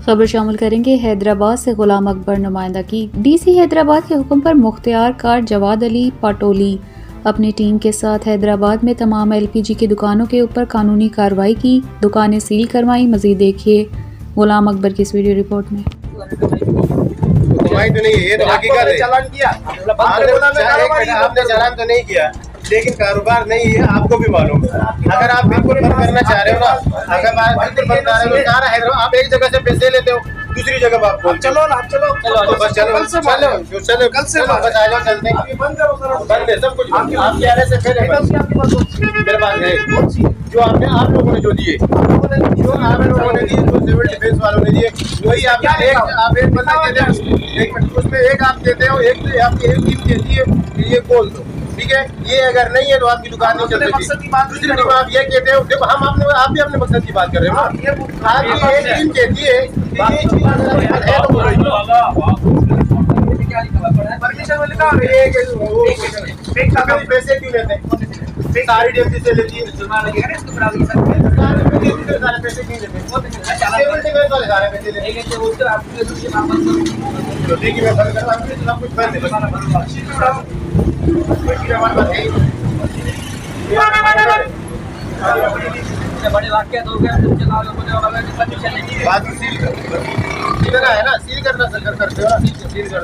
खबर शामिल करेंगे हैदराबाद से गुलाम अकबर नुमाइंदा की। डीसी हैदराबाद के हुक्म पर मुख्तियार कार जवाद अली पाटोली अपनी टीम के साथ हैदराबाद में तमाम एलपीजी की दुकानों के ऊपर कानूनी कार्रवाई की, दुकानें सील करवाई। मजीद देखिए गुलाम अकबर की इस वीडियो रिपोर्ट में। तो नहीं, ये तो हकीकत है। चालान किया आपने, चालान तो नहीं किया, लेकिन कारोबार नहीं है, आपको भी मालूम है। अगर आप बिल्कुल बंद करना चाह रहे हो ना, अगर आप बिल्कुल बंद कर रहे हो, सारा हैदराबाद आप एक जगह से पैसे लेते हो, दूसरी जगह आप बोलते हो। चलो ना, चलो तो बस चलो कल से बस आ जाओ, चलते हैं। बंद है सब कुछ। आपके आने से पहले मेरे पास है जो आपने, आप लोगों ने जो दिए, जो आप लोगों ने दिए, जो सिविल डिफेंस वालों ने दिए, वही आप एक बंदा देते हो, एक मिनट, उसमें एक आप देते हो, एक आपकी एक टीम देती है कि ये खोल दो, ठीक है। ये अगर नहीं है तो आपकी दुकान नहीं चल सकती। दूसरी टीम आप ये कहते हो, देखो हम आपने, आप भी अपने मकसद की बात कर रहे हो ना। आपकी एक टीम कहती है कि ये चीज है तो बोल रही है, पैसे क्यों लेते हैं? सारी डेप्टी से लेती है, सारे पैसे क्यों लेते हैं? सारे पैसे लेते हैं। देखिए मैं बंद करता हूँ, सब कुछ बंद है। बड़े वाक्य हो गया, बात सील कर, है ना, सील करना करते हो ना, सील कर